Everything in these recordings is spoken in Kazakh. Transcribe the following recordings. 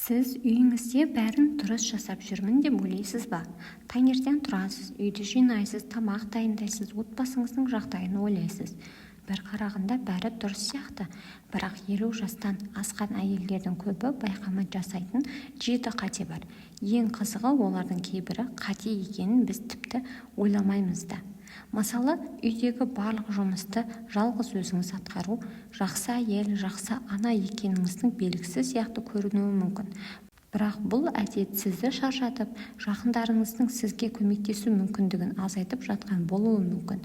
Сіз үйіңізде бәрін дұрыс жасап жүрмін деп ойлайсыз ба? Таңертең тұрасыз, үйді жинайсыз, тамақ дайындайсыз, отбасыңыздың жағдайын ойлайсыз. Бір қарағанда бәрі дұрыс сияқты, бірақ 50 жастан асқан әйелдердің көбі байқамай жасайтын 7 қате бар. Ең қызығы, олардың кейбірі қате екенін біз тіпті ойламаймыз да. Мысалы, үйдегі барлық жұмысты жалғыз өзіңіз атқару жақсы әйел, жақсы ана екеніңіздің белгісі сияқты көрінуі мүмкін. Бірақ бұл әдет сізді шаршатып, жақындарыңыздың сізге көмектесу мүмкіндігін азайтып жатқан болуы мүмкін.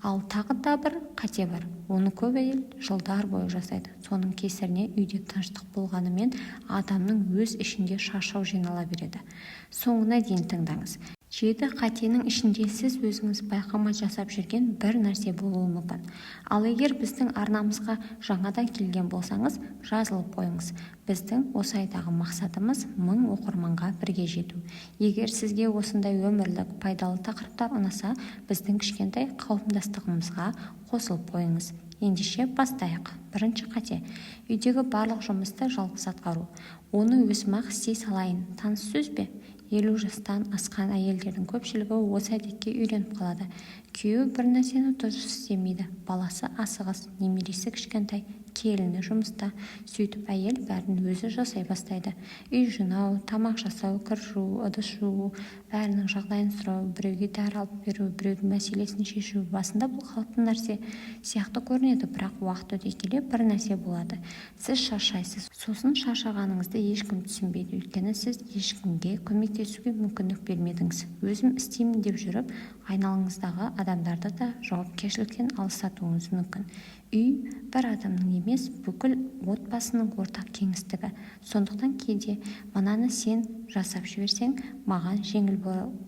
Ал тағы да бір қате бар. Оны көп әйел жылдар бойы жасайды. Соның кесірінен үйде тыныштық болғанымен адамның өз ішінде шаршау жинала береді. Соңына дейін тыңдаңыз. 7 қатенің ішінде сіз өзіңіз байқамай жасап жүрген бір нәрсе болуы мүмкін. Ал егер біздің арнамызға жаңадан келген болсаңыз, жазылып қойыңыз. Біздің осы айдағы мақсатымыз 1000 оқырманға бірге жету. Егер сізге осындай өмірлік пайдалы тақырыптар ұнаса, біздің кішкентай қауымдастығымызға қосылып қойыңыз. Ендеше бастайық. Бірінші қате. Үйдегі барлық жұмысты жалғыз атқару. Оны өзім-ақ істей салайын. Таныс сөз бе? 50 жастан асқан әйелдердің көпшілігі осы әдетке үйреніп қалады. Күйеуі бір нәрсені дұрыс істемейді. Баласы асығыс, немересі кішкентай, келіні жұмыста. Сөйтіп әйел бәрін өзі жасай бастайды. Үй жинау, тамақ жасау, кір жуу, ыдыс жуу, бәрінің жағдайын сұрау, біреуге дәрі алып беру, біреудің мәселесін шешу. Басында бұл қалыпты нәрсе сияқты көрінеді, бірақ уақыт өте келе бір нәрсе болады. Сіз шаршайсыз. Сосын шаршағаныңызды ешкім түсінбейді, өйткені сіз ешкімге көмектесуге мүмкіндік бермедіңіз. Өзім істеймін деп жүріп, айналаңыздағы адамдарды да жауапкершіліктен алыстатуыңыз мүмкін. Үй бір адамның емес, бүкіл отбасының ортақ кеңістігі. Сондықтан кейде мынаны сен жасап жіберсең, маған жеңіл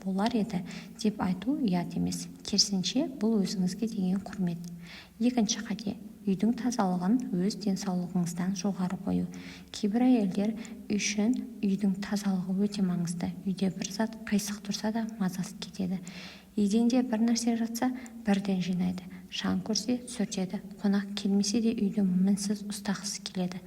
болар еді деп айту ұят емес. Керісінше бұл өзіңізге деген құрмет. Екінші қате. Үйдің тазалығын өз денсаулығыңыздан жоғары қою. Кейбір әйелдер үшін үйдің тазалығы өте маңызды. Үйде бір зат қисық тұрса да мазасы кетеді. Еденде бір нәрсе жатса, бірден жинайды. Шаң көрсе сүртеді. Қонақ келмесе де үйді мінсіз ұстағысы келеді.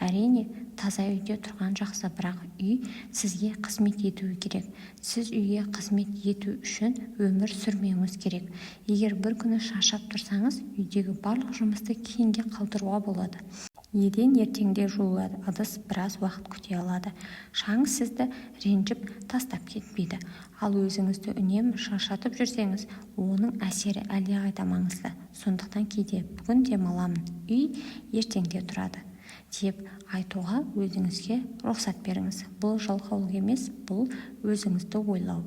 Әрине, таза үйде тұрған жақсы, бірақ үй сізге қызмет етуі керек. Сіз үйге қызмет ету үшін өмір сүрмеуіңіз керек. Егер бір күні шаршап тұрсаңыз, үйдегі барлық жұмысты кейінге қалдыруға болады. Еден ертеңде жуылады, ыдыс біраз уақыт күте алады. Шаң сізді ренжіп тастап кетпейді. Ал өзіңізді үнемі шаршатып жүрсеңіз, оның әсері әлдеқайда маңызды. Сондықтан кейде бүгін демаламын, үй ертеңде тұрады деп айтуға өзіңізге рұқсат беріңіз. Бұл жалқаулық емес, бұл өзіңізді ойлау.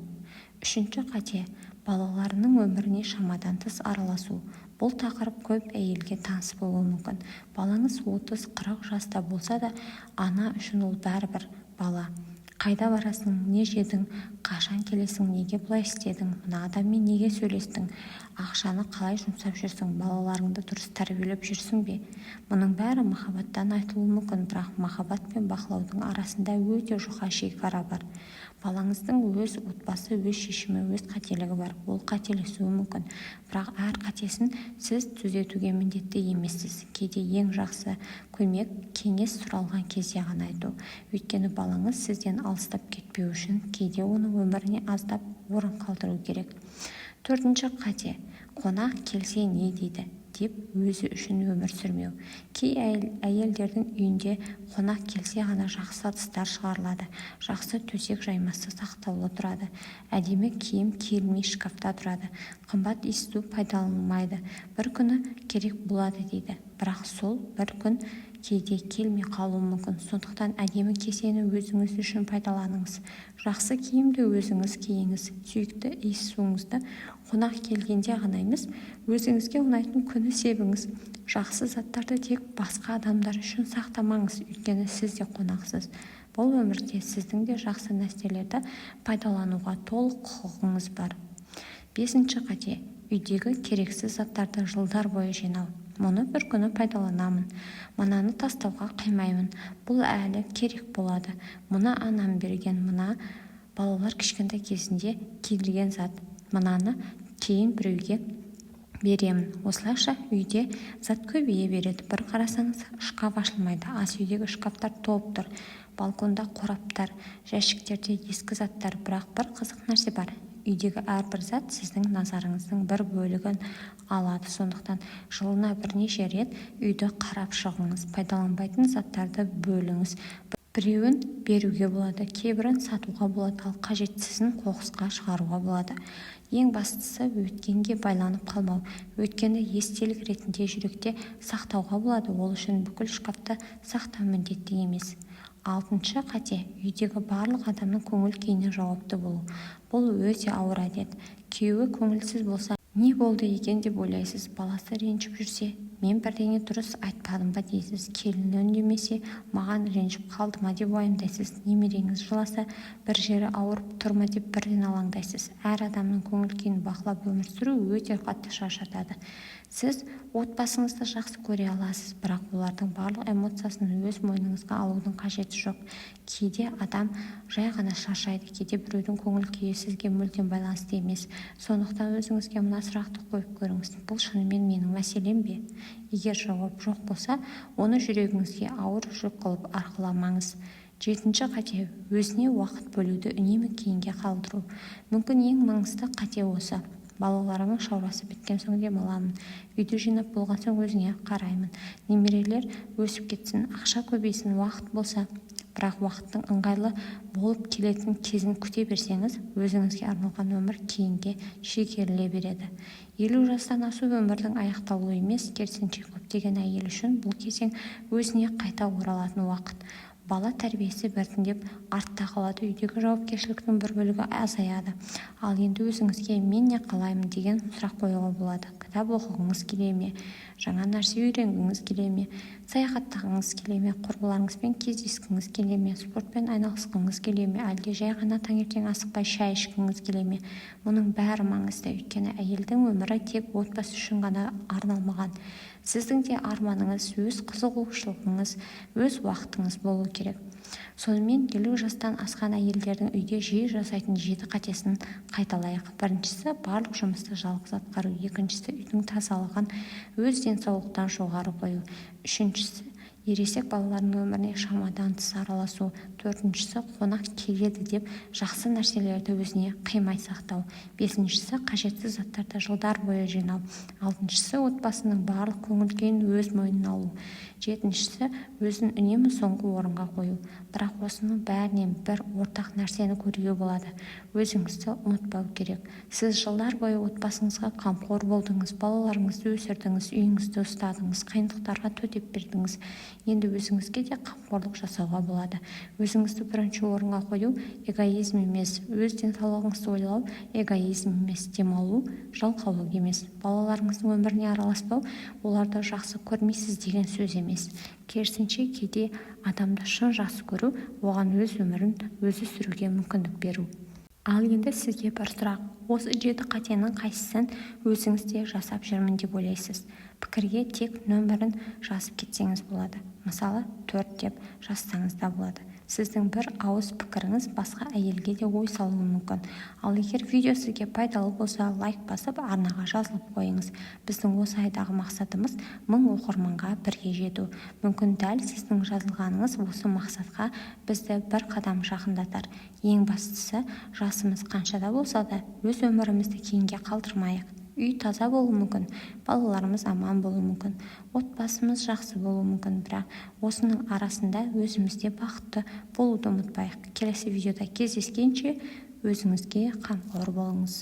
Үшінші қате. Балаларының өміріне шамадан тыс араласу. Бұл тақырып көп әйелге таныс болуы мүмкін. Балаңыз 30-40 жаста болса да, ана үшін ол бәрібір бала. Қайда барасың, не жедің, қашан келесің, неге бұлай істедің, мына адаммен неге сөйлестің, ақшаны қалай жұмсап жүрсің, балаларыңды дұрыс тәрбиелеп жүрсің бе? Мұның бәрі махаббаттан айтылуы мүмкін, бірақ махаббат пен бақылаудың арасында өте жұқа шекара бар. Балаңыздың өз отбасы, өз шешімі, өз қателігі бар. Ол қателесуі мүмкін, бірақ әр қатесін сіз түзетуге міндетті емессіз. Кейде ең жақсы көмек кеңес сұралған кезде ғана айту. Өйткені балаңыз сізден алыстап кетпеу үшін кейде оның өміріне аздап орын қалдыру керек. Төртінші қате. Қонақ келсе не дейді деп өзі үшін өмір сүрмеу. Кей әйелдердің үйінде қонақ келсе ғана жақсы ыдыстар шығарылады, жақсы төсек жаймасы сақтаулы тұрады, әдемі киім киілмей шкафта тұрады, қымбат есту пайдаланылмайды. Бір күні керек болады дейді, бірақ сол бір күн кейде келмей қалуы мүмкін. Сондықтан әдемі кесені өзіңіз үшін пайдаланыңыз. Жақсы киімді өзіңіз киіңіз. Сүйікті иіс-суыңызды қонақ келгенде ғана емес, өзіңізге ұнайтын күні себіңіз. Жақсы заттарды тек басқа адамдар үшін сақтамаңыз, өйткені сіз де қонақсыз. Бұл өмірде сіздің де жақсы нәрселерді пайдалануға толық құқығыңыз бар. Бесінші қате. Үйдегі керексіз заттарды жылдар бойы жинау. Мұны бір күні пайдаланамын. Мынаны тастауға қимаймын. Бұл әлі керек болады. Мұны анам берген, мына балалар кішкентай кезінде киілген зат. Мынаны кейін біреуге беремін. Осылайша үйде зат көбейе береді. Bir қарасаңыз, шкаф ашылмайды. Ас үйдегі шкафтар толып тұр. Балконда қораптар, жәшіктерде ескі заттар. Бірақ бір қызық нәрсе бар. Үйдегі әрбір зат сіздің назарыңыздың бір бөлігін алады. Сондықтан жылына бірнеше рет үйді қарап шығыңыз. Пайдаланбайтын заттарды бөліңіз. Біреуін беруге болады, кейбірін сатуға болады, ал қажетсізін қоқысқа шығаруға болады. Ең бастысы өткенге байланып қалмау. Өткенді естелік ретінде жүректе сақтауға болады. Ол үшін бүкіл шкафты сақтау міндетті емес. 6-шы қате, үйдегі барлық адамның көңіл күйіне жауапты болу. Бұл өте ауыр әдет. Күйеуі көңілсіз болса, не болды екен деп ойлайсыз. Баласы ренжіп жүрсе, мен бірдеңе дұрыс айтпадым ба дейсіз. Келіні үндемесе, маған ренжіп қалды ма деп уайымдайсыз. Немереңіз жыласа, бір жері ауырып тұр ма деп бірден алаңдайсыз. Әр адамның көңіл күйін бақылап өмір сүру өте қатты шаршатады. Сіз отбасыңызды жақсы көре аласыз, бірақ олардың барлық эмоциясын өз мойныңызға алудың қажеті жоқ. Кейде адам жай ғана шаршайды, кейде біреудің көңіл күйі сізге мүлдем байланысты емес. Сондықтан өзіңізге мына сұрақты қойып көріңіз. Бұл шынымен менің мәселем бе? Егер жауап жоқ болса, оны жүрегіңізге ауыр жүк қылып арқаламаңыз. 7-ші қате, өзіне уақыт бөлуді үнемі кейінге қалдыру. Мүмкін ең маңызды қате осы. Балаларымның шаурасы біткен соң демаламын. Үйді жинап болған соң өзіңе қараймын. Немерелер өсіп кетсін, ақша көбейсін, уақыт болса. Бірақ уақыттың ыңғайлы болып келетін кезін күте берсеңіз, өзіңізге арналған өмір кейінге шегеріле береді. 50 жастан асу өмірдің аяқталуы емес, керісінше көптеген әйел үшін бұл кезең өзіне қайта оралатын уақыт. Бала тәрбиесі біртіндеп артта қалады, үйдегі жауапкершіліктің бір бөлігі азаяды. Ал енді өзіңізге мен не қалаймын деген сұрақ қоюға болады. Кітап оқығыңыз келе ме? Жаңа нәрсе үйренгіңіз келе ме? Саяхаттағыңыз келе ме? Құрбыларыңызбен кездескіңіз келе ме? Спортпен айналысқыңыз келе ме? Әлде жай ғана таңертең асықпай шай ішкіңіз келе ме? Мұның бәрі маңызды, өйткені әйелдің өмірі тек отбасы үшін ғана арналмаған. Сіздің де арманыңыз, өз қызығушылығыңыз, өз уақытыңыз болу керек. Сонымен 50 жастан асқан әйелдердің үйде жиі жасайтын 7 қатесін қайталайық. Біріншісі, барлық жұмысты жалғыз атқару. Екіншісі, үйдің тазалығын өз денсаулықтан жоғары қою. Үшіншісі, ересек балалардың өміріне шамадан тыс араласу. Төртіншісі, қонақ келеді деп жақсы нәрселерді өзіне қимай сақтау. Бесіншісі, қажетсіз заттарды жылдар бойы жинау. Алтыншысы, отбасының барлық көңіл күйін өз мойнына алу. Жетіншісі, өзін үнемі соңғы орынға қою. Бірақ осының бәрінен бір ортақ нәрсені көруге болады. Өзіңізді ұмытпау керек. Сіз жылдар бойы отбасыңызға қамқор болдыңыз, балаларыңызды өсірдіңіз, үйіңізді ұстадыңыз, қиындықтарға төтеп бердіңіз. Енді өзіңізге де қамқорлық жасауға болады. Өзіңізді бірінші орынға қою эгоизм емес, өз денсаулығыңызды ойлау эгоизм емес, демалу жалқаулық емес. Балаларыңыздың өміріне араласпау, оларды жақсы көрмейсіз деген сөз емес. Керісінше кейде адамды шын жақсы көру, оған өз өмірін өзі сүруге мүмкіндік беру. Ал енді сізге бір сұрақ. Осы 7 қатенің қайсысын өзіңізде жасап жүрмін деп ойлайсыз? Пікірге тек нөмірін жазып кетсеңіз болады. Мысалы, 4 деп жазсаңыз да болады. Сіздің бір ауыз пікіріңіз басқа әйелге де ой салуы мүмкін. Ал егер видео сізге пайдалы болса, лайк басып, арнаға жазылып қойыңыз. Біздің осы айдағы мақсатымыз 1000 оқырманға бірге жету. Мүмкін дәл сіздің жазылғаныңыз осы мақсатқа бізді бір қадам жақындатар. Ең бастысы, жасымыз қаншада болса да, өз өмірімізді кейінге қалдырмайық. Үй таза болуы мүмкін, балаларымыз аман болуы мүмкін, отбасымыз жақсы болуы мүмкін, бірақ осының арасында өзімізде бақытты болуды ұмытпайық. Келесі видеода кездескенше өзіңізге қамқор болыңыз.